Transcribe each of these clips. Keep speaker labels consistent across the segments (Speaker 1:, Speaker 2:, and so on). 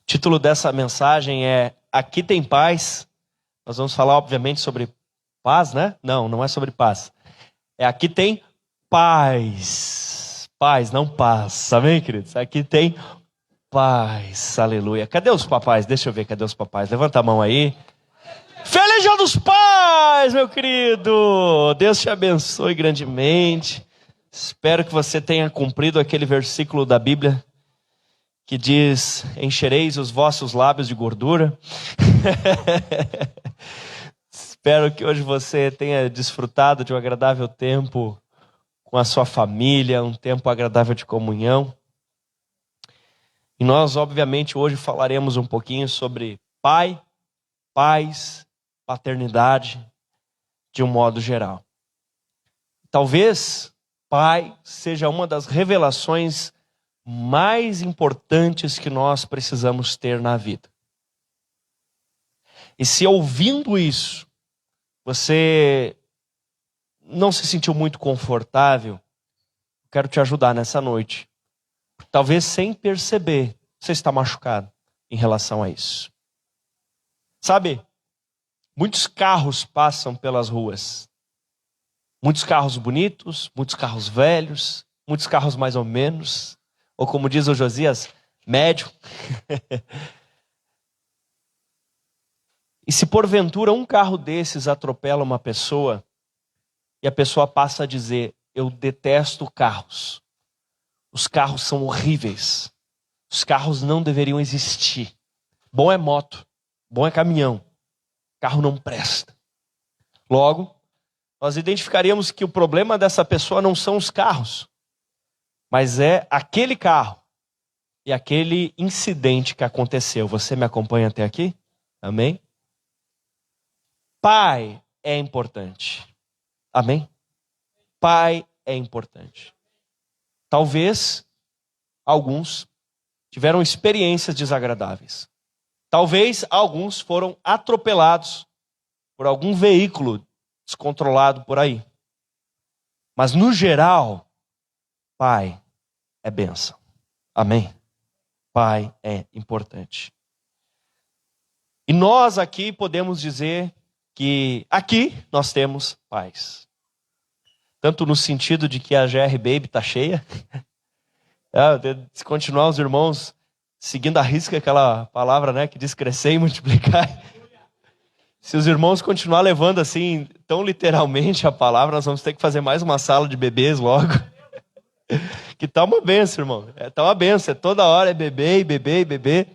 Speaker 1: O título dessa mensagem é Aqui tem paz. Nós vamos falar, obviamente, sobre paz, né? Não é sobre paz. É aqui tem paz. Paz, não paz. Amém, queridos? Aqui tem paz. Aleluia. Cadê os papais? Deixa eu ver, cadê os papais? Levanta a mão aí. Feliz Dia dos Pais, meu querido! Deus te abençoe grandemente. Espero que você tenha cumprido aquele versículo da Bíblia que diz: enchereis os vossos lábios de gordura. Espero que hoje você tenha desfrutado de um agradável tempo com a sua família, um tempo agradável de comunhão. E nós, obviamente, hoje falaremos um pouquinho sobre pai, pais, paternidade, de um modo geral. Talvez pai seja uma das revelações mais importantes que nós precisamos ter na vida. E se ouvindo isso, você não se sentiu muito confortável, quero te ajudar nessa noite. Talvez sem perceber, você está machucado em relação a isso. Sabe, muitos carros passam pelas ruas. Muitos carros bonitos, muitos carros velhos, muitos carros mais ou menos. Ou como diz o Josias, médio. E se porventura um carro desses atropela uma pessoa, e a pessoa passa a dizer: eu detesto carros. Os carros são horríveis. Os carros não deveriam existir. Bom é moto, bom é caminhão. Carro não presta. Logo, nós identificaríamos que o problema dessa pessoa não são os carros, mas é aquele carro e aquele incidente que aconteceu. Você me acompanha até aqui? Amém? Pai é importante. Amém? Pai é importante. Talvez alguns tiveram experiências desagradáveis. Talvez alguns foram atropelados por algum veículo descontrolado por aí. Mas no geral, pai é bênção. Amém? Pai é importante. E nós aqui podemos dizer que aqui nós temos pais. Tanto no sentido de que a GR Baby está cheia. Se continuar os irmãos seguindo a risca aquela palavra, né, que diz crescer e multiplicar. Se os irmãos continuar levando assim, tão literalmente a palavra, nós vamos ter que fazer mais uma sala de bebês logo. Que tá uma benção, irmão. Tá uma benção. Toda hora é bebê, bebê, bebê.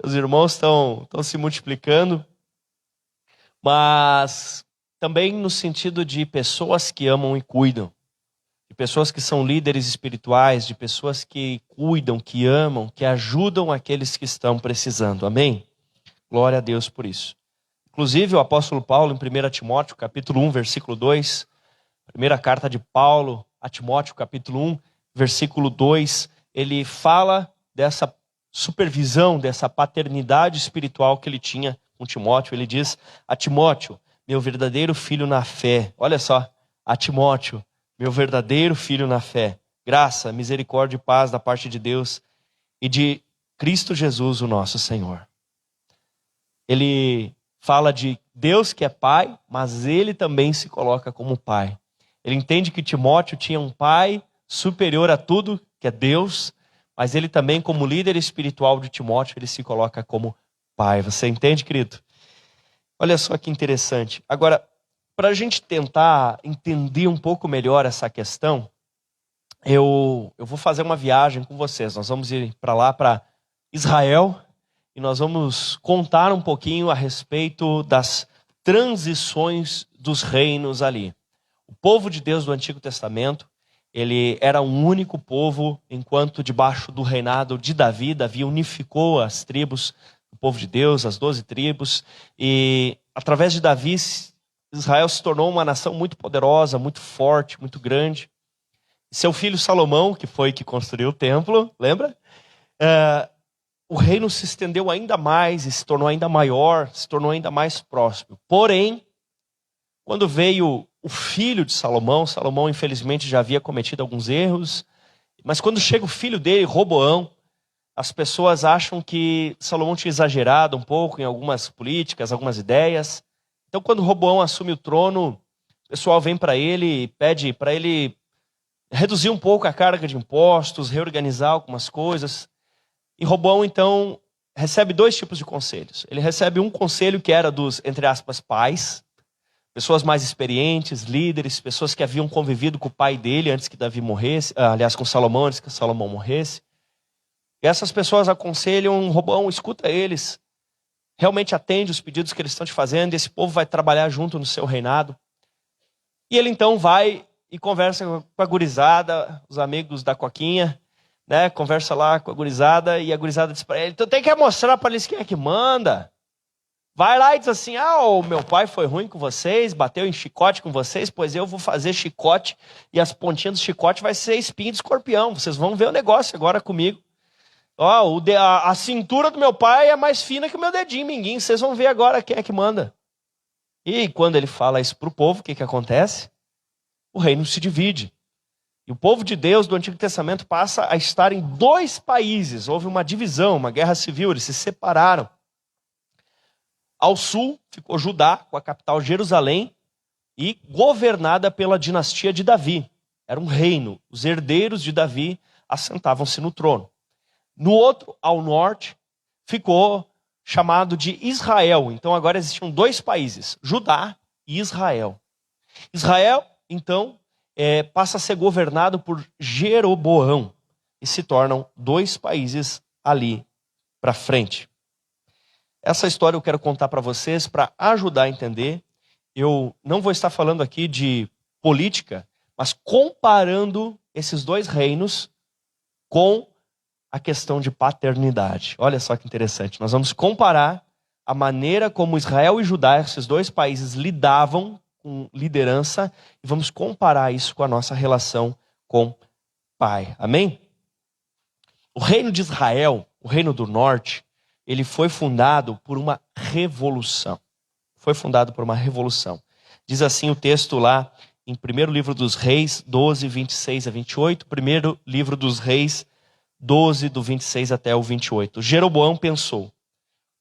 Speaker 1: Os irmãos estão se multiplicando. Mas também no sentido de pessoas que amam e cuidam. De pessoas que são líderes espirituais, de pessoas que cuidam, que amam, que ajudam aqueles que estão precisando. Amém? Glória a Deus por isso. Inclusive o apóstolo Paulo, em 1 Timóteo, capítulo 1, versículo 2, primeira carta de Paulo a Timóteo, capítulo 1, versículo 2, ele fala dessa supervisão, dessa paternidade espiritual que ele tinha com Timóteo. Ele diz a Timóteo: meu verdadeiro filho na fé. Olha só, a Timóteo, meu verdadeiro filho na fé. Graça, misericórdia e paz da parte de Deus e de Cristo Jesus, o nosso Senhor. Ele fala de Deus que é pai, mas ele também se coloca como pai. Ele entende que Timóteo tinha um pai superior a tudo, que é Deus, mas ele também, como líder espiritual de Timóteo, ele se coloca como pai. Você entende, querido? Olha só que interessante. Agora, para a gente tentar entender um pouco melhor essa questão, eu vou fazer uma viagem com vocês. Nós vamos ir para lá, para Israel, e nós vamos contar um pouquinho a respeito das transições dos reinos ali. O povo de Deus do Antigo Testamento, ele era um único povo, enquanto debaixo do reinado de Davi, Davi unificou as tribos do povo de Deus, as 12 tribos, e através de Davi, Israel se tornou uma nação muito poderosa, muito forte, muito grande. Seu filho Salomão, que foi que construiu o templo, lembra? O reino se estendeu ainda mais, e se tornou ainda maior, se tornou ainda mais próspero. Porém, quando veio o filho de Salomão, Salomão infelizmente já havia cometido alguns erros, mas quando chega o filho dele, Roboão, as pessoas acham que Salomão tinha exagerado um pouco em algumas políticas, algumas ideias. Então, quando Roboão assume o trono, o pessoal vem para ele e pede para ele reduzir um pouco a carga de impostos, reorganizar algumas coisas. E Roboão, então, recebe dois tipos de conselhos. Ele recebe um conselho que era dos, entre aspas, pais, pessoas mais experientes, líderes, pessoas que haviam convivido com o pai dele antes que Davi morresse, aliás, com Salomão antes que Salomão morresse. E essas pessoas aconselham Roboão, escuta eles, realmente atende os pedidos que eles estão te fazendo, e esse povo vai trabalhar junto no seu reinado. E ele então vai e conversa com a gurizada, os amigos da Coquinha, né? Conversa lá com a gurizada, e a gurizada diz para ele, tu tem que mostrar para eles quem é que manda. Vai lá e diz assim, o meu pai foi ruim com vocês, bateu em chicote com vocês, pois eu vou fazer chicote, e as pontinhas do chicote vai ser espinho de escorpião, vocês vão ver o negócio agora comigo. A cintura do meu pai é mais fina que o meu dedinho minguinho. Vocês vão ver agora quem é que manda. E quando ele fala isso para o povo, o que acontece? O reino se divide. E o povo de Deus do Antigo Testamento passa a estar em dois países. Houve uma divisão, uma guerra civil, eles se separaram. Ao sul ficou Judá, com a capital Jerusalém, e governada pela dinastia de Davi. Era um reino. Os herdeiros de Davi assentavam-se no trono. No outro, ao norte, ficou chamado de Israel. Então agora existiam dois países, Judá e Israel. Israel, então, passa a ser governado por Jeroboão. E se tornam dois países ali para frente. Essa história eu quero contar para vocês para ajudar a entender. Eu não vou estar falando aqui de política, mas comparando esses dois reinos com a questão de paternidade. Olha só que interessante. Nós vamos comparar a maneira como Israel e Judá, esses dois países, lidavam com liderança, e vamos comparar isso com a nossa relação com pai. Amém? O reino de Israel, o reino do norte, ele foi fundado por uma revolução. Foi fundado por uma revolução. Diz assim o texto lá em 1º livro dos Reis, 12, 26 a 28. 1º livro dos Reis, 12, do 26 até o 28. Jeroboão pensou,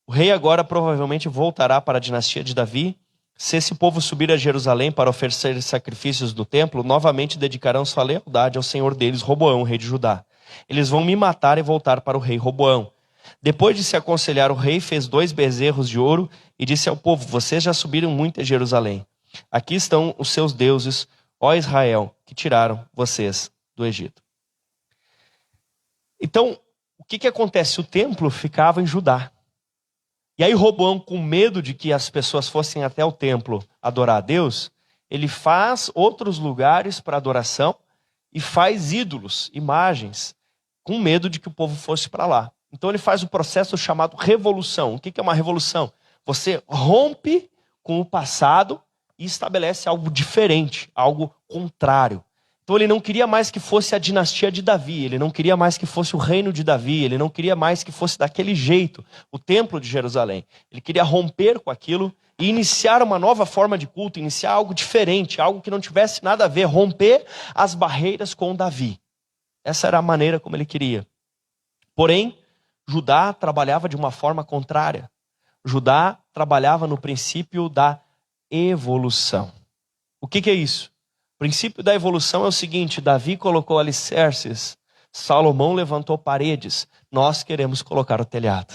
Speaker 1: o rei agora provavelmente voltará para a dinastia de Davi. Se esse povo subir a Jerusalém para oferecer sacrifícios no templo, novamente dedicarão sua lealdade ao senhor deles, Roboão, rei de Judá. Eles vão me matar e voltar para o rei Roboão. Depois de se aconselhar, o rei fez 2 bezerros de ouro e disse ao povo, vocês já subiram muito a Jerusalém. Aqui estão os seus deuses, ó Israel, que tiraram vocês do Egito. Então, o que acontece? O templo ficava em Judá. E aí Roboão, com medo de que as pessoas fossem até o templo adorar a Deus, ele faz outros lugares para adoração e faz ídolos, imagens, com medo de que o povo fosse para lá. Então ele faz o processo chamado revolução. O que é uma revolução? Você rompe com o passado e estabelece algo diferente, algo contrário. Então ele não queria mais que fosse a dinastia de Davi, ele não queria mais que fosse o reino de Davi, ele não queria mais que fosse daquele jeito, o templo de Jerusalém. Ele queria romper com aquilo e iniciar uma nova forma de culto, iniciar algo diferente, algo que não tivesse nada a ver, romper as barreiras com Davi. Essa era a maneira como ele queria. Porém, Judá trabalhava de uma forma contrária. Judá trabalhava no princípio da evolução. O que é isso? O princípio da evolução é o seguinte, Davi colocou alicerces, Salomão levantou paredes, nós queremos colocar o telhado.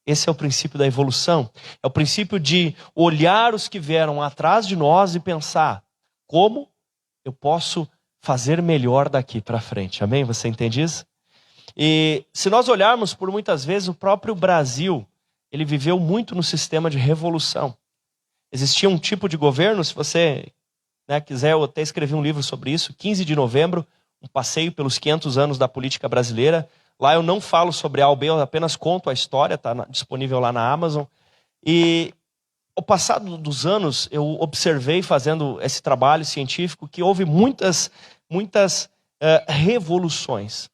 Speaker 1: Esse é o princípio da evolução. É o princípio de olhar os que vieram atrás de nós e pensar, como eu posso fazer melhor daqui para frente. Amém? Você entende isso? E se nós olharmos por muitas vezes, o próprio Brasil, ele viveu muito no sistema de revolução. Existia um tipo de governo, se você quiser, eu até escrevi um livro sobre isso, 15 de novembro, um passeio pelos 500 anos da política brasileira. Lá eu não falo sobre A ou B, eu apenas conto a história, está disponível lá na Amazon. E ao passado dos anos, eu observei, fazendo esse trabalho científico, que houve muitas revoluções.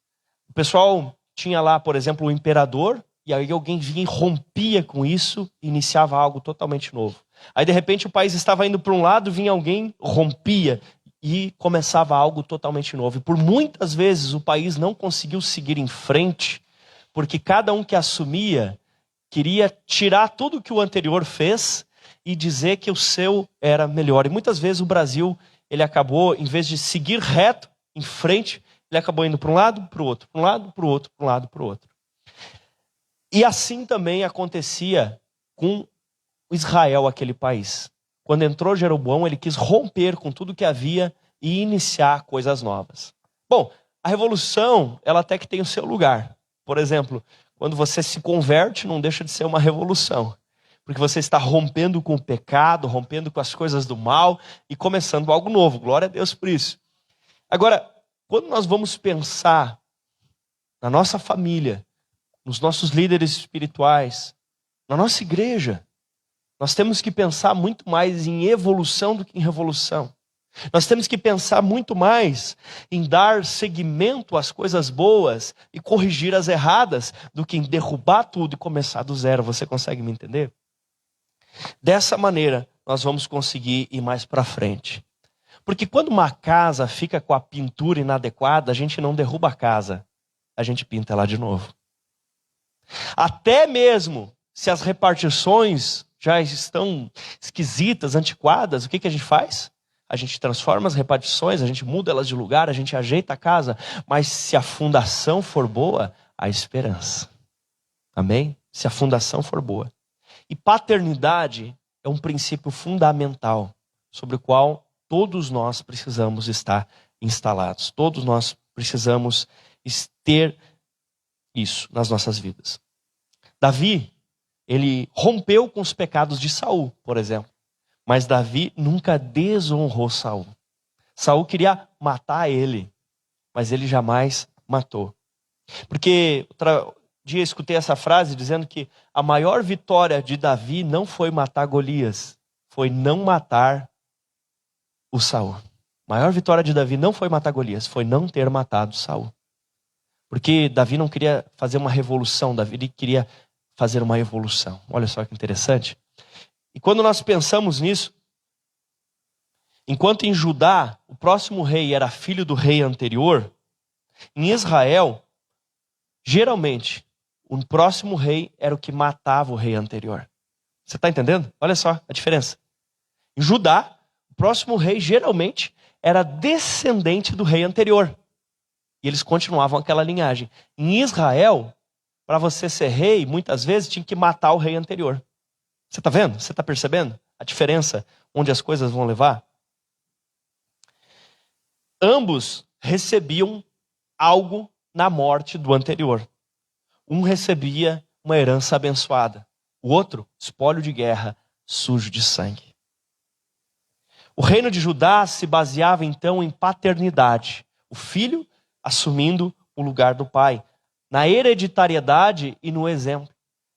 Speaker 1: O pessoal tinha lá, por exemplo, o imperador, e aí alguém vinha e rompia com isso e iniciava algo totalmente novo. Aí, de repente, o país estava indo para um lado, vinha alguém, rompia e começava algo totalmente novo. E por muitas vezes o país não conseguiu seguir em frente porque cada um que assumia queria tirar tudo que o anterior fez e dizer que o seu era melhor. E muitas vezes o Brasil, ele acabou, em vez de seguir reto, em frente, ele acabou indo para um lado, para o outro, para um lado, para o outro, para um lado, para o outro. E assim também acontecia com Israel, aquele país. Quando entrou Jeroboão, ele quis romper com tudo que havia e iniciar coisas novas. Bom, a revolução, ela até que tem o seu lugar. Por exemplo, quando você se converte, não deixa de ser uma revolução. Porque você está rompendo com o pecado, rompendo com as coisas do mal e começando algo novo. Glória a Deus por isso. Agora, quando nós vamos pensar na nossa família, nos nossos líderes espirituais, na nossa igreja, nós temos que pensar muito mais em evolução do que em revolução. Nós temos que pensar muito mais em dar seguimento às coisas boas e corrigir as erradas do que em derrubar tudo e começar do zero. Você consegue me entender? Dessa maneira, nós vamos conseguir ir mais para frente. Porque quando uma casa fica com a pintura inadequada, a gente não derruba a casa, a gente pinta ela de novo. Até mesmo se as repartições já estão esquisitas, antiquadas, o que a gente faz? A gente transforma as repartições, a gente muda elas de lugar, a gente ajeita a casa. Mas se a fundação for boa, há esperança. Amém? Se a fundação for boa. E paternidade é um princípio fundamental sobre o qual todos nós precisamos estar instalados. Todos nós precisamos ter isso nas nossas vidas. Davi, ele rompeu com os pecados de Saul, por exemplo. Mas Davi nunca desonrou Saul. Saul queria matar ele, mas ele jamais matou. Porque outro dia eu escutei essa frase dizendo que a maior vitória de Davi não foi matar Golias, foi não matar o Saul. A maior vitória de Davi não foi matar Golias, foi não ter matado Saul. Porque Davi não queria fazer uma revolução, Davi queria fazer uma evolução. Olha só que interessante. E quando nós pensamos nisso, enquanto em Judá o próximo rei era filho do rei anterior, em Israel, geralmente, o próximo rei era o que matava o rei anterior. Você está entendendo? Olha só a diferença. Em Judá, o próximo rei geralmente era descendente do rei anterior. E eles continuavam aquela linhagem. Em Israel, para você ser rei, muitas vezes tinha que matar o rei anterior. Você está vendo? Você está percebendo a diferença onde as coisas vão levar? Ambos recebiam algo na morte do anterior. Um recebia uma herança abençoada. O outro, espólio de guerra, sujo de sangue. O reino de Judá se baseava então em paternidade. O filho assumindo o lugar do pai. Na hereditariedade e no exemplo.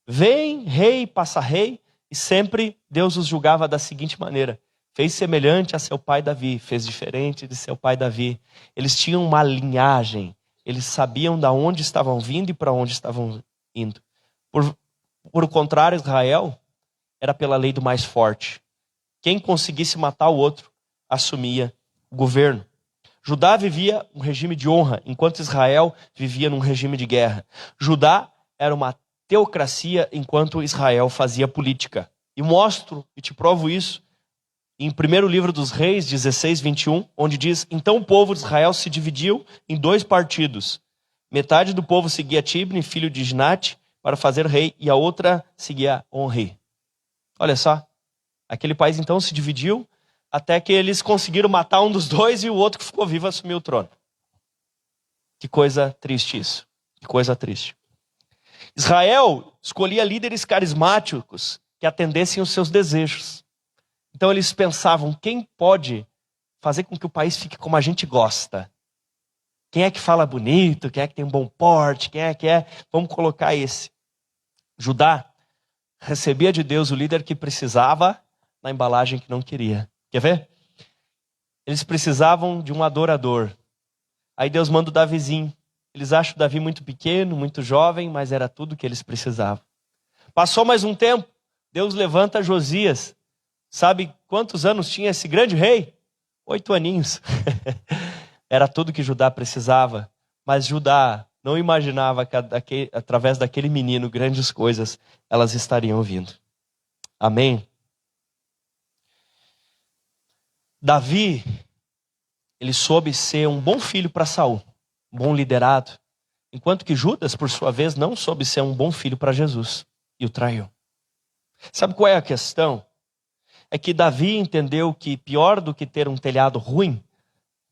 Speaker 1: Vem rei, passa rei. E sempre Deus os julgava da seguinte maneira. Fez semelhante a seu pai Davi, fez diferente de seu pai Davi. Eles tinham uma linhagem, eles sabiam de onde estavam vindo e para onde estavam indo. Por o contrário, Israel era pela lei do mais forte. Quem conseguisse matar o outro, assumia o governo. Judá vivia um regime de honra, enquanto Israel vivia num regime de guerra. Judá era uma teocracia, enquanto Israel fazia política. E mostro e te provo isso em 1º livro dos Reis, 16, 21, onde diz: então o povo de Israel se dividiu em 2 partidos. Metade do povo seguia Tibni, filho de Ginate, para fazer rei, e a outra seguia Onri. Olha só, aquele país então se dividiu, até que eles conseguiram matar um dos dois e o outro que ficou vivo assumiu o trono. Que coisa triste isso, que coisa triste. Israel escolhia líderes carismáticos que atendessem os seus desejos. Então eles pensavam, quem pode fazer com que o país fique como a gente gosta? Quem é que fala bonito? Quem é que tem um bom porte? Quem é que é? Vamos colocar esse. Judá recebia de Deus o líder que precisava na embalagem que não queria. Quer ver? Eles precisavam de um adorador. Aí Deus manda o Davizinho. Eles acham o Davi muito pequeno, muito jovem, mas era tudo que eles precisavam. Passou mais um tempo, Deus levanta Josias. Sabe quantos anos tinha esse grande rei? 8 aninhos. Era tudo que Judá precisava. Mas Judá não imaginava que através daquele menino grandes coisas elas estariam vindo. Amém? Davi, ele soube ser um bom filho para Saul, um bom liderado, enquanto que Judas, por sua vez, não soube ser um bom filho para Jesus e o traiu. Sabe qual é a questão? É que Davi entendeu que pior do que ter um telhado ruim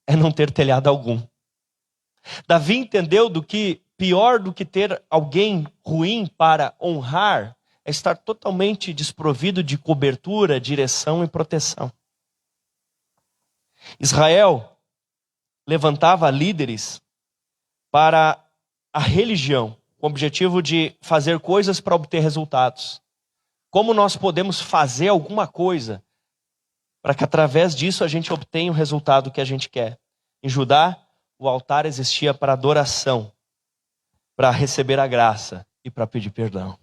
Speaker 1: é não ter telhado algum. Davi entendeu que pior do que ter alguém ruim para honrar é estar totalmente desprovido de cobertura, direção e proteção. Israel levantava líderes para a religião, com o objetivo de fazer coisas para obter resultados. Como nós podemos fazer alguma coisa para que através disso a gente obtenha o resultado que a gente quer? Em Judá, o altar existia para adoração, para receber a graça e para pedir perdão.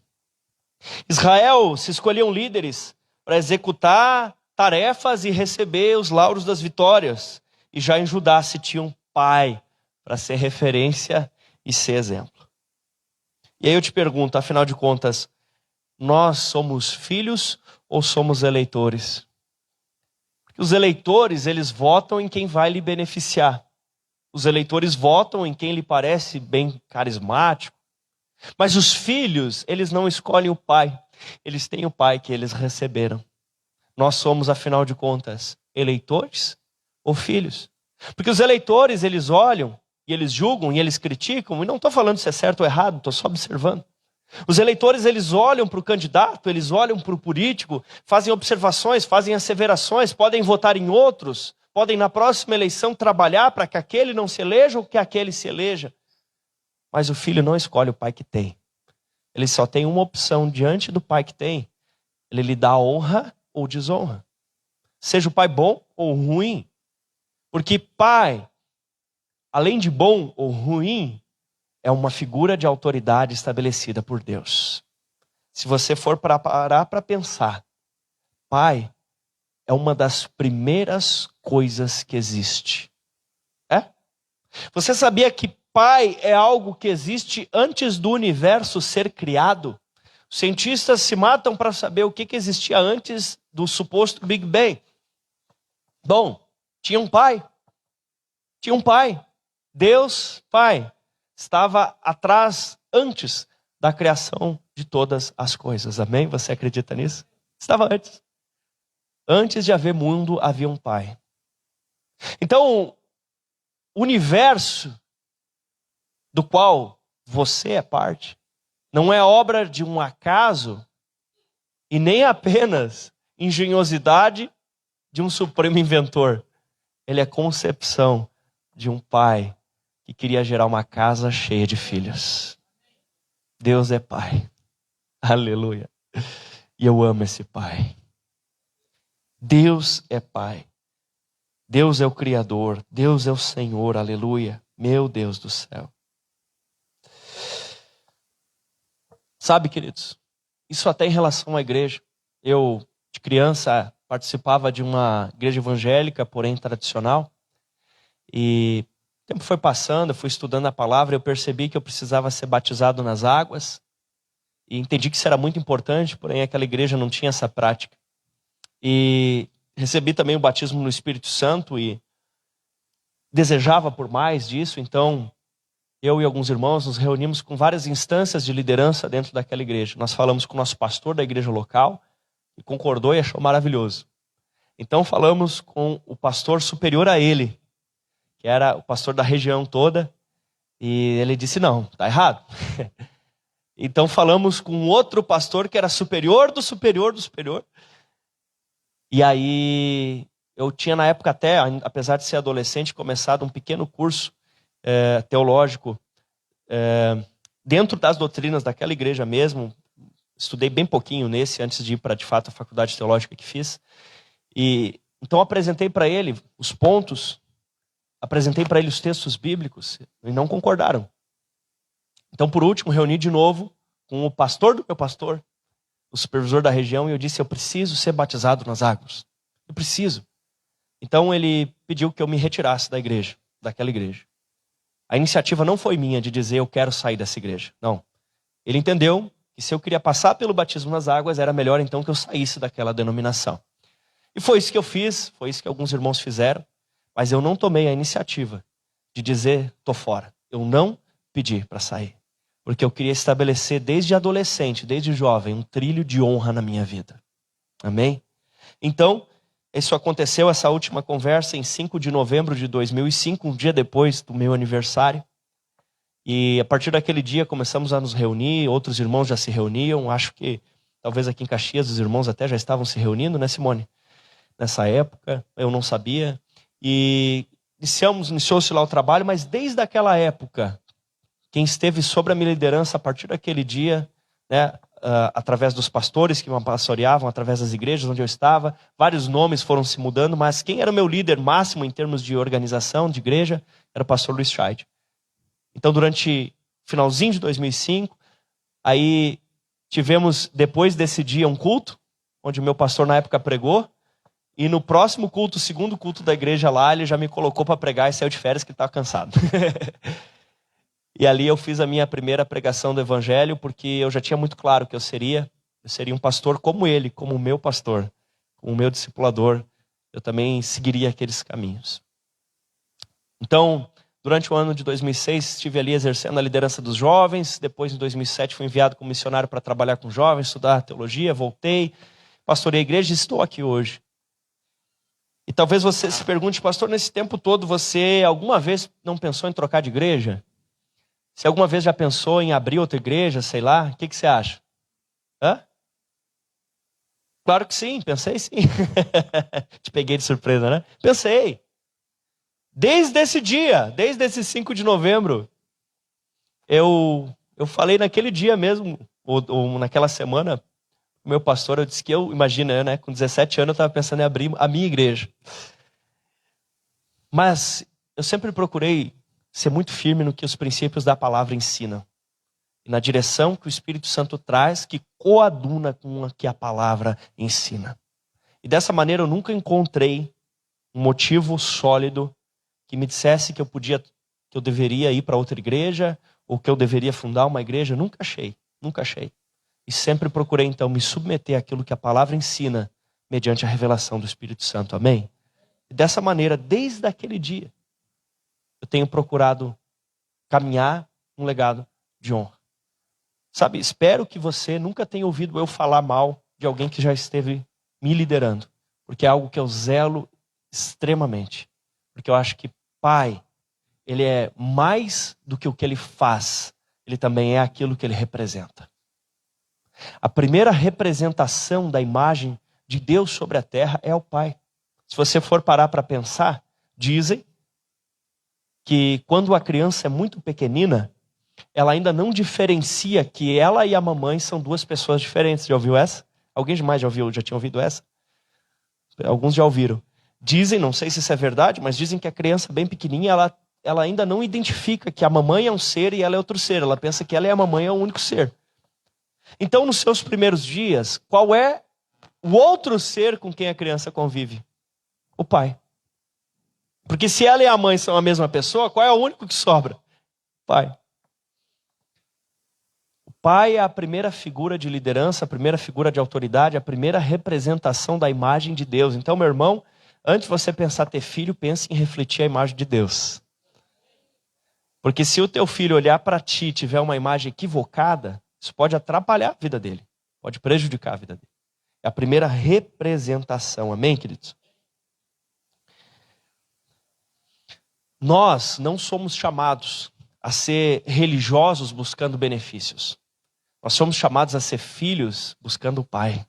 Speaker 1: Israel se escolhiam líderes para executar tarefas e receber os lauros das vitórias. E já em Judá se tinha um pai para ser referência e ser exemplo. E aí eu te pergunto, afinal de contas, nós somos filhos ou somos eleitores? Porque os eleitores, eles votam em quem vai lhe beneficiar. Os eleitores votam em quem lhe parece bem carismático. Mas os filhos, eles não escolhem o pai. Eles têm o pai que eles receberam. Nós somos, afinal de contas, eleitores ou filhos? Porque os eleitores, eles olham e eles julgam e eles criticam. E não estou falando se é certo ou errado, estou só observando. Os eleitores, eles olham para o candidato, eles olham para o político, fazem observações, fazem asseverações, podem votar em outros, podem na próxima eleição trabalhar para que aquele não se eleja ou que aquele se eleja. Mas o filho não escolhe o pai que tem. Ele só tem uma opção diante do pai que tem. Ele lhe dá honra ou desonra. Seja o pai bom ou ruim. Porque pai, além de bom ou ruim, é uma figura de autoridade estabelecida por Deus. Se você for parar para pensar, pai é uma das primeiras coisas que existe. É? Você sabia que pai é algo que existe antes do universo ser criado? Os cientistas se matam para saber o que existia antes do suposto Big Bang. Bom, tinha um pai. Tinha um pai. Deus, pai, estava atrás, antes da criação de todas as coisas. Amém? Você acredita nisso? Estava antes. Antes de haver mundo, havia um pai. Então, o universo do qual você é parte não é obra de um acaso e nem apenas engenhosidade de um supremo inventor. Ele é concepção de um pai que queria gerar uma casa cheia de filhos. Deus é pai. Aleluia. E eu amo esse pai. Deus é pai. Deus é o Criador. Deus é o Senhor. Aleluia. Meu Deus do céu. Sabe, queridos, isso até em relação à igreja. Eu, de criança, participava de uma igreja evangélica, porém tradicional. E o tempo foi passando, eu fui estudando a palavra, eu percebi que eu precisava ser batizado nas águas. E entendi que isso era muito importante, porém aquela igreja não tinha essa prática. E recebi também o batismo no Espírito Santo e desejava por mais disso. Então, eu e alguns irmãos nos reunimos com várias instâncias de liderança dentro daquela igreja. Nós falamos com o nosso pastor da igreja local, e concordou e achou maravilhoso. Então falamos com o pastor superior a ele, que era o pastor da região toda, e ele disse, não, está errado. Então falamos com outro pastor que era superior do superior do superior. E aí eu tinha na época até, apesar de ser adolescente, começado um pequeno curso teológico dentro das doutrinas daquela igreja mesmo. Estudei bem pouquinho nesse, antes de ir para, de fato, a faculdade teológica que fiz. E então apresentei para ele os pontos, apresentei para ele os textos bíblicos, e não concordaram. Então, por último, reuni de novo com o pastor do meu pastor, o supervisor da região, e eu disse, eu preciso ser batizado nas águas. Eu preciso. Então ele pediu que eu me retirasse da igreja, daquela igreja. A iniciativa não foi minha de dizer eu quero sair dessa igreja. Não. Ele entendeu que se eu queria passar pelo batismo nas águas, era melhor então que eu saísse daquela denominação. E foi isso que eu fiz, foi isso que alguns irmãos fizeram, mas eu não tomei a iniciativa de dizer, tô fora. Eu não pedi para sair, porque eu queria estabelecer desde adolescente, desde jovem, um trilho de honra na minha vida. Amém? Então, isso aconteceu, essa última conversa, em 5 de novembro de 2005, um dia depois do meu aniversário. E a partir daquele dia começamos a nos reunir, outros irmãos já se reuniam, acho que talvez aqui em Caxias os irmãos até já estavam se reunindo, né, Simone? Nessa época, eu não sabia. E iniciou-se lá o trabalho, mas desde aquela época, quem esteve sobre a minha liderança a partir daquele dia, né, através dos pastores que me pastoreavam, através das igrejas onde eu estava, vários nomes foram se mudando, mas quem era o meu líder máximo em termos de organização, de igreja, era o pastor Luiz Scheid. Então, durante finalzinho de 2005, aí tivemos, depois desse dia, um culto, onde o meu pastor na época pregou, e no próximo culto, o segundo culto da igreja lá, ele já me colocou para pregar e saiu de férias que ele estava cansado. E ali eu fiz a minha primeira pregação do evangelho, porque eu já tinha muito claro que eu seria um pastor como ele, como o meu pastor, como o meu discipulador. Eu também seguiria aqueles caminhos. Então, durante o ano de 2006, estive ali exercendo a liderança dos jovens. Depois, em 2007, fui enviado como missionário para trabalhar com jovens, estudar teologia. Voltei, pastorei a igreja e estou aqui hoje. E talvez você se pergunte, pastor, nesse tempo todo, você alguma vez não pensou em trocar de igreja? Se alguma vez já pensou em abrir outra igreja, sei lá, o que você acha? Hã? Claro que sim, pensei sim. Te peguei de surpresa, né? Pensei. Desde esse dia, desde esse 5 de novembro, eu falei naquele dia mesmo, ou naquela semana, o meu pastor, eu disse que imagina, né, com 17 anos eu estava pensando em abrir a minha igreja. Mas eu sempre procurei ser muito firme no que os princípios da palavra ensinam. E na direção que o Espírito Santo traz, que coaduna com o que a palavra ensina. E dessa maneira eu nunca encontrei um motivo sólido que me dissesse que eu deveria ir para outra igreja, ou que eu deveria fundar uma igreja. Nunca achei. E sempre procurei, então, me submeter àquilo que a palavra ensina, mediante a revelação do Espírito Santo. Amém? E dessa maneira, desde aquele dia, eu tenho procurado caminhar um legado de honra. Sabe, espero que você nunca tenha ouvido eu falar mal de alguém que já esteve me liderando, porque é algo que eu zelo extremamente. Porque eu acho que pai, ele é mais do que o que ele faz, ele também é aquilo que ele representa. A primeira representação da imagem de Deus sobre a terra é o pai. Se você for parar para pensar, dizem que quando a criança é muito pequenina, ela ainda não diferencia que ela e a mamãe são duas pessoas diferentes. Já ouviu essa? Alguém mais já tinha ouvido essa? Alguns já ouviram. Dizem, não sei se isso é verdade, mas dizem que a criança bem pequenininha, ela ainda não identifica que a mamãe é um ser e ela é outro ser. Ela pensa que ela e a mamãe é um único ser. Então, nos seus primeiros dias, qual é o outro ser com quem a criança convive? O pai. Porque se ela e a mãe são a mesma pessoa, qual é o único que sobra? O pai. O pai é a primeira figura de liderança, a primeira figura de autoridade, a primeira representação da imagem de Deus. Então, meu irmão, antes de você pensar ter filho, pense em refletir a imagem de Deus. Porque se o teu filho olhar para ti e tiver uma imagem equivocada, isso pode atrapalhar a vida dele, pode prejudicar a vida dele. É a primeira representação, amém, queridos? Nós não somos chamados a ser religiosos buscando benefícios. Nós somos chamados a ser filhos buscando o Pai.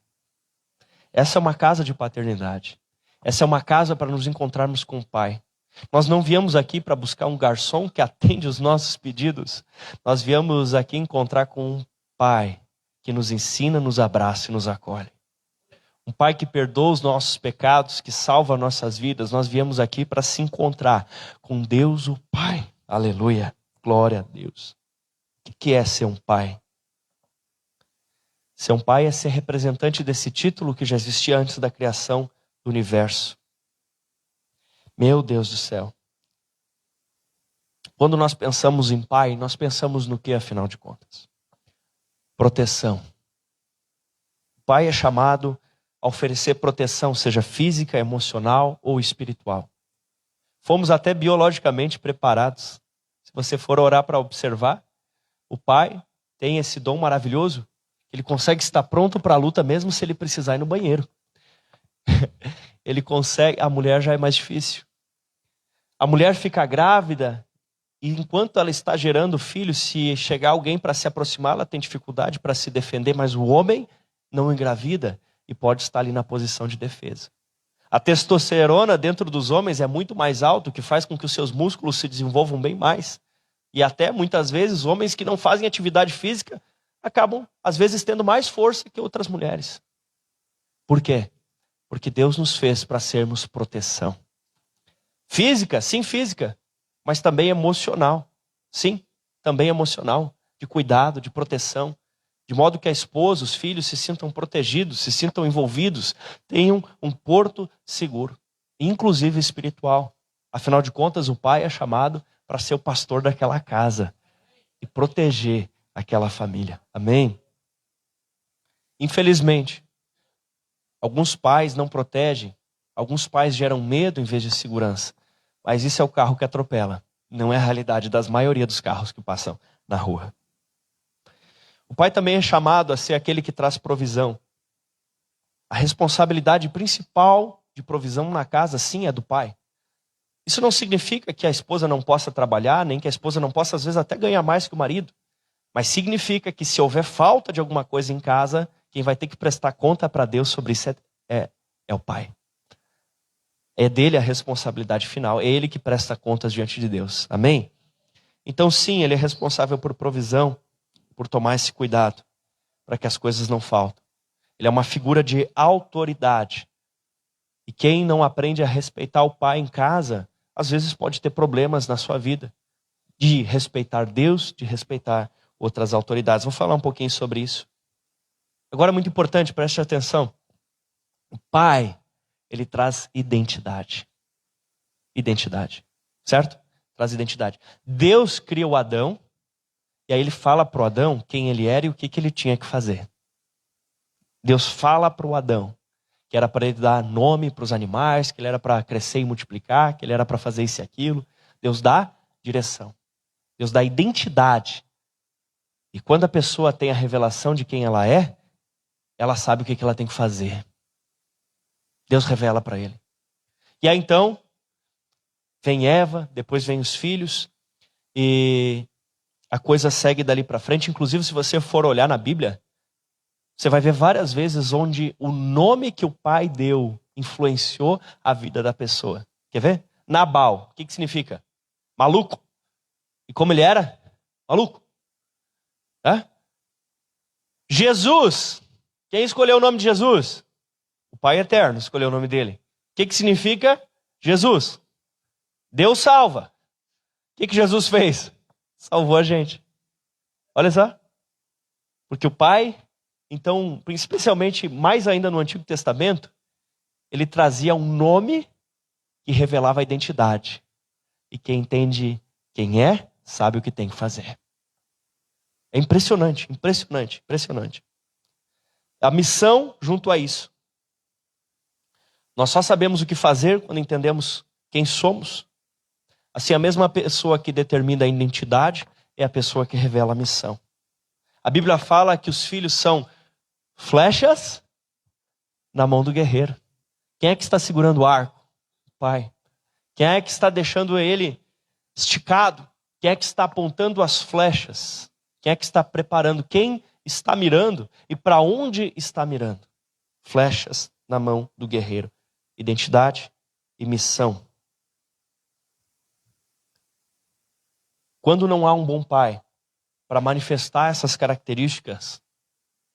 Speaker 1: Essa é uma casa de paternidade. Essa é uma casa para nos encontrarmos com o Pai. Nós não viemos aqui para buscar um garçom que atende os nossos pedidos. Nós viemos aqui encontrar com um Pai que nos ensina, nos abraça e nos acolhe. Um Pai que perdoa os nossos pecados, que salva nossas vidas. Nós viemos aqui para se encontrar com Deus o Pai. Aleluia. Glória a Deus. O que é ser um pai? Ser um pai é ser representante desse título que já existia antes da criação do universo. Meu Deus do céu. Quando nós pensamos em pai, nós pensamos no que, afinal de contas? Proteção. O pai é chamado a oferecer proteção, seja física, emocional ou espiritual. Fomos até biologicamente preparados. Se você for orar para observar, o pai tem esse dom maravilhoso, ele consegue estar pronto para a luta mesmo se ele precisar ir no banheiro. Ele consegue, a mulher já é mais difícil. A mulher fica grávida e enquanto ela está gerando filho, se chegar alguém para se aproximar, ela tem dificuldade para se defender, mas o homem não engravida e pode estar ali na posição de defesa. A testosterona dentro dos homens é muito mais alta, o que faz com que os seus músculos se desenvolvam bem mais. E até muitas vezes homens que não fazem atividade física acabam às vezes tendo mais força que outras mulheres. Por quê? Porque Deus nos fez para sermos proteção. Física, sim, física, mas também emocional. Sim, também emocional, de cuidado, de proteção, de modo que a esposa, os filhos se sintam protegidos, se sintam envolvidos, tenham um porto seguro, inclusive espiritual. Afinal de contas, o pai é chamado para ser o pastor daquela casa e proteger aquela família. Amém? Infelizmente, alguns pais não protegem, alguns pais geram medo em vez de segurança. Mas isso é o carro que atropela. Não é a realidade da maioria dos carros que passam na rua. O pai também é chamado a ser aquele que traz provisão. A responsabilidade principal de provisão na casa, sim, é do pai. Isso não significa que a esposa não possa trabalhar, nem que a esposa não possa, às vezes, até ganhar mais que o marido. Mas significa que se houver falta de alguma coisa em casa, quem vai ter que prestar conta para Deus sobre isso é o pai. É dele a responsabilidade final. É ele que presta contas diante de Deus. Amém? Então sim, ele é responsável por provisão, por tomar esse cuidado, para que as coisas não faltem. Ele é uma figura de autoridade. E quem não aprende a respeitar o pai em casa, às vezes pode ter problemas na sua vida. De respeitar Deus, de respeitar outras autoridades. Vou falar um pouquinho sobre isso. Agora, muito importante, preste atenção. O pai, ele traz identidade. Identidade. Certo? Traz identidade. Deus cria o Adão, e aí ele fala para o Adão quem ele era e o que ele tinha que fazer. Deus fala para o Adão que era para ele dar nome para os animais, que ele era para crescer e multiplicar, que ele era para fazer isso e aquilo. Deus dá direção. Deus dá identidade. E quando a pessoa tem a revelação de quem ela sabe o que ela tem que fazer. Deus revela para ele. E aí então, vem Eva, depois vem os filhos, e a coisa segue dali para frente. Inclusive, se você for olhar na Bíblia, você vai ver várias vezes onde o nome que o pai deu influenciou a vida da pessoa. Quer ver? Nabal, o que significa? Maluco. E como ele era? Maluco. Hã? Jesus. Quem escolheu o nome de Jesus? O Pai Eterno escolheu o nome dele. O que significa? Jesus. Deus salva. O que Jesus fez? Salvou a gente. Olha só. Porque o Pai, então, especialmente mais ainda no Antigo Testamento, ele trazia um nome que revelava a identidade. E quem entende quem é, sabe o que tem que fazer. É impressionante, impressionante, impressionante. A missão junto a isso. Nós só sabemos o que fazer quando entendemos quem somos. Assim, a mesma pessoa que determina a identidade é a pessoa que revela a missão. A Bíblia fala que os filhos são flechas na mão do guerreiro. Quem é que está segurando o arco? O pai. Quem é que está deixando ele esticado? Quem é que está apontando as flechas? Quem é que está preparando? Quem está mirando e para onde está mirando? Flechas na mão do guerreiro. Identidade e missão. Quando não há um bom pai para manifestar essas características,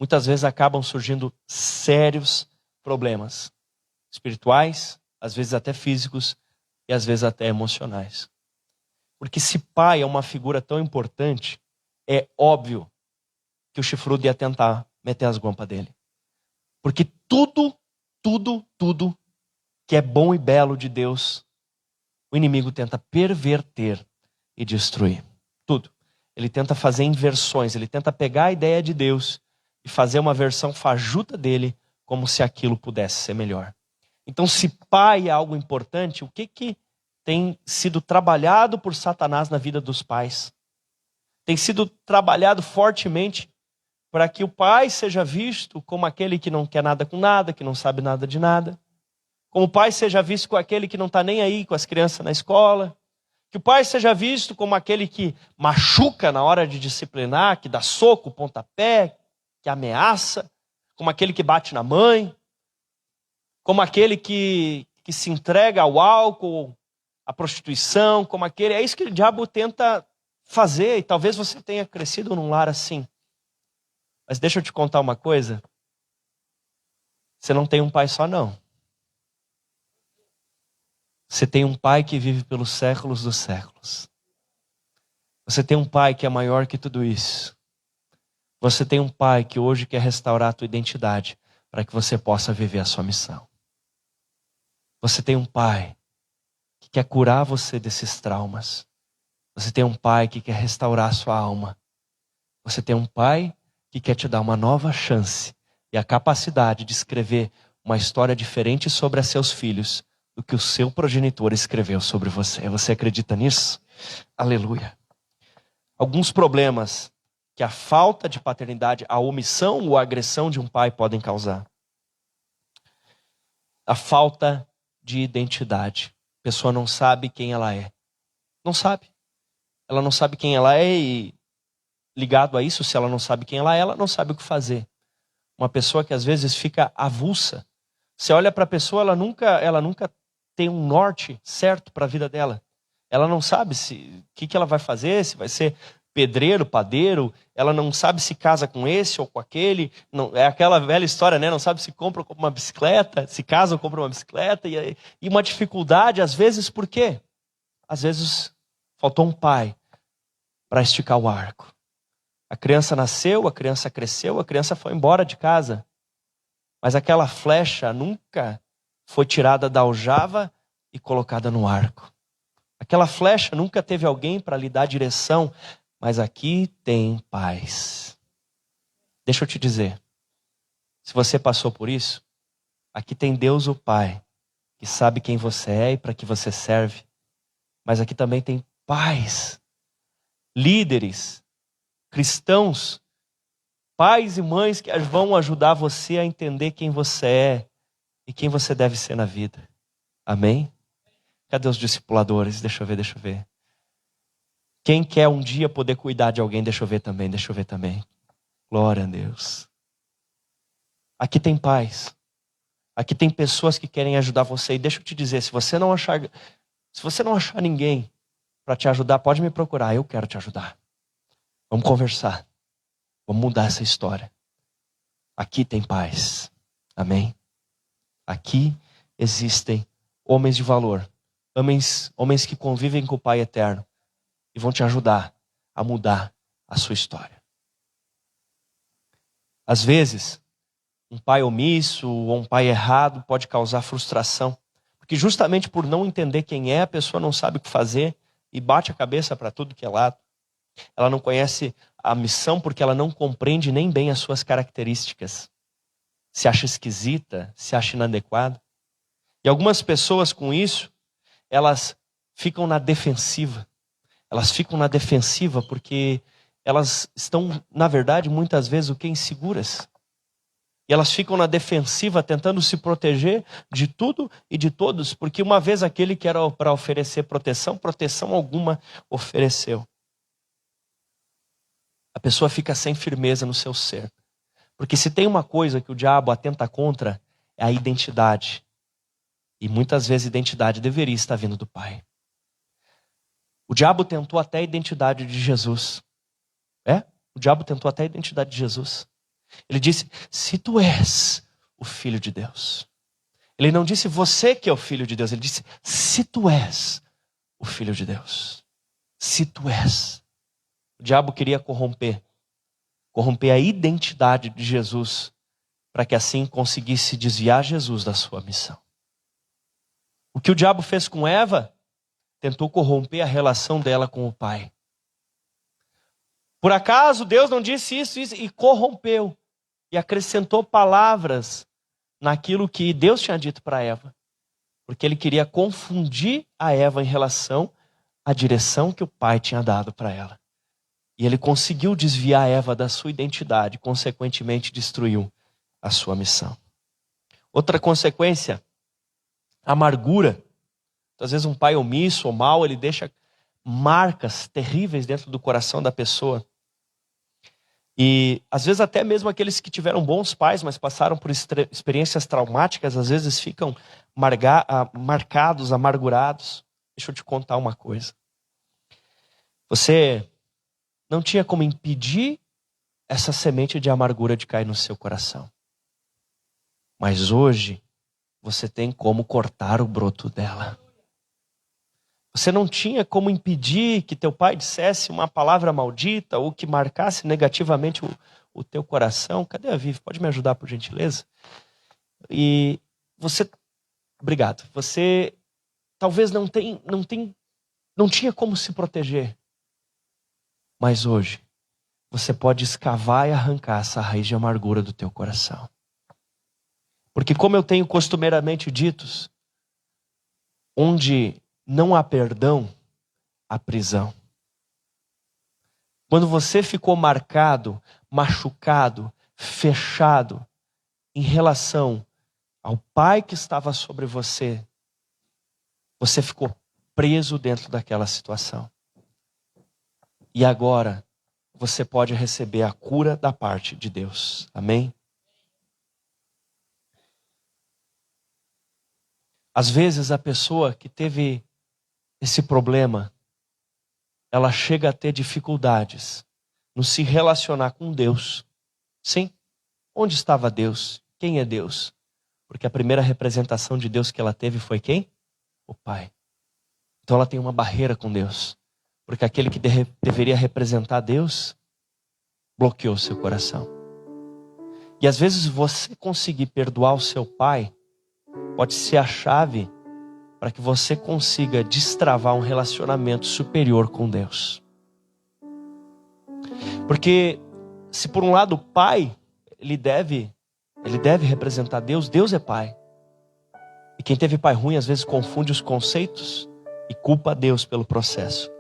Speaker 1: muitas vezes acabam surgindo sérios problemas espirituais, às vezes até físicos e às vezes até emocionais. Porque se pai é uma figura tão importante, é óbvio que o chifrudo ia tentar meter as guampas dele. Porque tudo que é bom e belo de Deus, o inimigo tenta perverter e destruir. Tudo. Ele tenta fazer inversões, ele tenta pegar a ideia de Deus e fazer uma versão fajuta dele, como se aquilo pudesse ser melhor. Então, se pai é algo importante, o que tem sido trabalhado por Satanás na vida dos pais? Tem sido trabalhado fortemente para que o pai seja visto como aquele que não quer nada com nada, que não sabe nada de nada. Como o pai seja visto como aquele que não está nem aí com as crianças na escola. Que o pai seja visto como aquele que machuca na hora de disciplinar, que dá soco, pontapé, que ameaça. Como aquele que bate na mãe. Como aquele que se entrega ao álcool, à prostituição. Como aquele... É isso que o diabo tenta fazer. E talvez você tenha crescido num lar assim. Mas deixa eu te contar uma coisa. Você não tem um pai só, não. Você tem um pai que vive pelos séculos dos séculos. Você tem um pai que é maior que tudo isso. Você tem um pai que hoje quer restaurar a tua identidade para que você possa viver a sua missão. Você tem um pai que quer curar você desses traumas. Você tem um pai que quer restaurar a sua alma. Você tem um pai que quer te dar uma nova chance e a capacidade de escrever uma história diferente sobre seus filhos do que o seu progenitor escreveu sobre você. Você acredita nisso? Aleluia. Alguns problemas que a falta de paternidade, a omissão ou a agressão de um pai podem causar. A falta de identidade. A pessoa não sabe quem ela é. Não sabe. Ela não sabe quem ela é e, ligado a isso, se ela não sabe quem ela não sabe o que fazer. Uma pessoa que às vezes fica avulsa. Você olha para a pessoa, ela nunca tem um norte certo para a vida dela. Ela não sabe o que ela vai fazer, se vai ser pedreiro, padeiro. Ela não sabe se casa com esse ou com aquele. Não, é aquela velha história, né? Não sabe se compra ou compra uma bicicleta, se casa ou compra uma bicicleta. E uma dificuldade, às vezes, por quê? Às vezes faltou um pai para esticar o arco. A criança nasceu, a criança cresceu, a criança foi embora de casa. Mas aquela flecha nunca foi tirada da aljava e colocada no arco. Aquela flecha nunca teve alguém para lhe dar direção, mas aqui tem paz. Deixa eu te dizer, se você passou por isso, aqui tem Deus o Pai, que sabe quem você é e para que você serve, mas aqui também tem pais, líderes, cristãos, pais e mães que vão ajudar você a entender quem você é e quem você deve ser na vida. Amém? Cadê os discipuladores? Deixa eu ver. Quem quer um dia poder cuidar de alguém? Deixa eu ver também. Glória a Deus. Aqui tem pais. Aqui tem pessoas que querem ajudar você. E deixa eu te dizer, se você não achar ninguém para te ajudar, pode me procurar. Eu quero te ajudar. Vamos conversar. Vamos mudar essa história. Aqui tem paz. Amém? Aqui existem homens de valor. Homens que convivem com o Pai Eterno. E vão te ajudar a mudar a sua história. Às vezes, um pai omisso ou um pai errado pode causar frustração. Porque justamente por não entender quem é, a pessoa não sabe o que fazer e bate a cabeça para tudo que é lado. Ela não conhece a missão porque ela não compreende nem bem as suas características. Se acha esquisita, se acha inadequada. E algumas pessoas com isso, elas ficam na defensiva. Elas ficam na defensiva porque elas estão, na verdade, muitas vezes o que? Inseguras. E elas ficam na defensiva tentando se proteger de tudo e de todos, porque uma vez aquele que era para oferecer proteção alguma ofereceu. A pessoa fica sem firmeza no seu ser. Porque se tem uma coisa que o diabo atenta contra, é a identidade. E muitas vezes a identidade deveria estar vindo do Pai. O diabo tentou até a identidade de Jesus. O diabo tentou até a identidade de Jesus. Ele disse, se tu és o Filho de Deus. Ele não disse você que é o Filho de Deus. Ele disse, se tu és o Filho de Deus. Se tu és. O diabo queria corromper a identidade de Jesus, para que assim conseguisse desviar Jesus da sua missão. O que o diabo fez com Eva tentou corromper a relação dela com o pai. Por acaso Deus não disse isso e corrompeu e acrescentou palavras naquilo que Deus tinha dito para Eva, porque ele queria confundir a Eva em relação à direção que o pai tinha dado para ela. E ele conseguiu desviar a Eva da sua identidade, consequentemente destruiu a sua missão. Outra consequência, amargura. Às vezes um pai omisso ou mau, ele deixa marcas terríveis dentro do coração da pessoa. E às vezes até mesmo aqueles que tiveram bons pais, mas passaram por experiências traumáticas, às vezes ficam marcados, amargurados. Deixa eu te contar uma coisa. Você não tinha como impedir essa semente de amargura de cair no seu coração. Mas hoje, você tem como cortar o broto dela. Você não tinha como impedir que teu pai dissesse uma palavra maldita ou que marcasse negativamente o teu coração. Cadê a Vivi? Pode me ajudar, por gentileza? E você... Obrigado. Você talvez não tinha como se proteger. Mas hoje, você pode escavar e arrancar essa raiz de amargura do teu coração. Porque como eu tenho costumeiramente ditos, onde não há perdão, há prisão. Quando você ficou marcado, machucado, fechado em relação ao pai que estava sobre você, você ficou preso dentro daquela situação. E agora, você pode receber a cura da parte de Deus. Amém? Às vezes a pessoa que teve esse problema, ela chega a ter dificuldades no se relacionar com Deus. Sim, onde estava Deus? Quem é Deus? Porque a primeira representação de Deus que ela teve foi quem? O Pai. Então ela tem uma barreira com Deus. Porque aquele que deveria representar Deus, bloqueou seu coração. E às vezes você conseguir perdoar o seu pai, pode ser a chave para que você consiga destravar um relacionamento superior com Deus. Porque se por um lado o pai, ele deve representar Deus, Deus é pai. E quem teve pai ruim às vezes confunde os conceitos e culpa Deus pelo processo.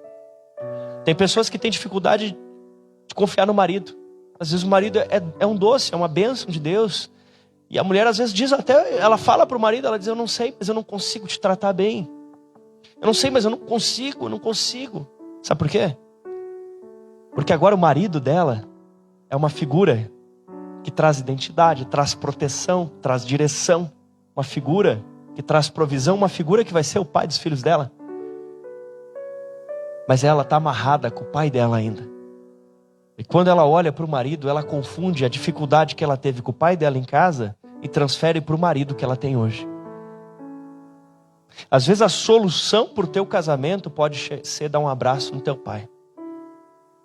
Speaker 1: Tem pessoas que têm dificuldade de confiar no marido. Às vezes o marido é um doce, é uma bênção de Deus. E a mulher às vezes diz até, ela fala para o marido, ela diz, eu não sei, mas eu não consigo te tratar bem. Eu não sei, mas eu não consigo. Sabe por quê? Porque agora o marido dela é uma figura que traz identidade, traz proteção, traz direção. Uma figura que traz provisão, uma figura que vai ser o pai dos filhos dela. Mas ela está amarrada com o pai dela ainda. E quando ela olha para o marido, ela confunde a dificuldade que ela teve com o pai dela em casa e transfere para o marido que ela tem hoje. Às vezes a solução para o teu casamento pode ser dar um abraço no teu pai.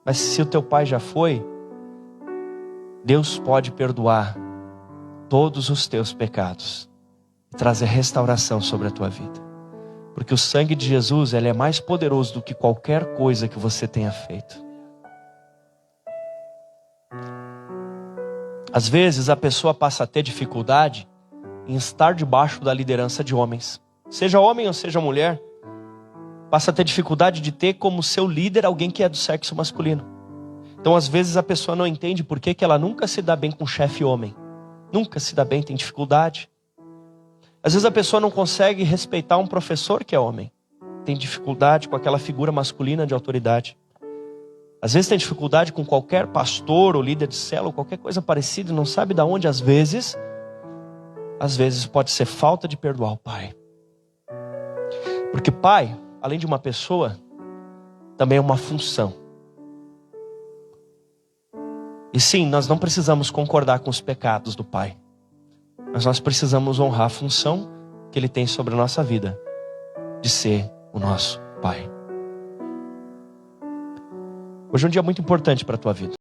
Speaker 1: Mas se o teu pai já foi, Deus pode perdoar todos os teus pecados e trazer restauração sobre a tua vida. Porque o sangue de Jesus, ele é mais poderoso do que qualquer coisa que você tenha feito. Às vezes a pessoa passa a ter dificuldade em estar debaixo da liderança de homens. Seja homem ou seja mulher, passa a ter dificuldade de ter como seu líder alguém que é do sexo masculino. Então às vezes a pessoa não entende por que ela nunca se dá bem com um chefe homem. Nunca se dá bem, tem dificuldade. Às vezes a pessoa não consegue respeitar um professor que é homem. Tem dificuldade com aquela figura masculina de autoridade. Às vezes tem dificuldade com qualquer pastor ou líder de célula, ou qualquer coisa parecida, não sabe de onde. Às vezes pode ser falta de perdoar o pai. Porque pai, além de uma pessoa, também é uma função. E sim, nós não precisamos concordar com os pecados do pai. Mas nós precisamos honrar a função que ele tem sobre a nossa vida, de ser o nosso pai. Hoje é um dia muito importante para a tua vida.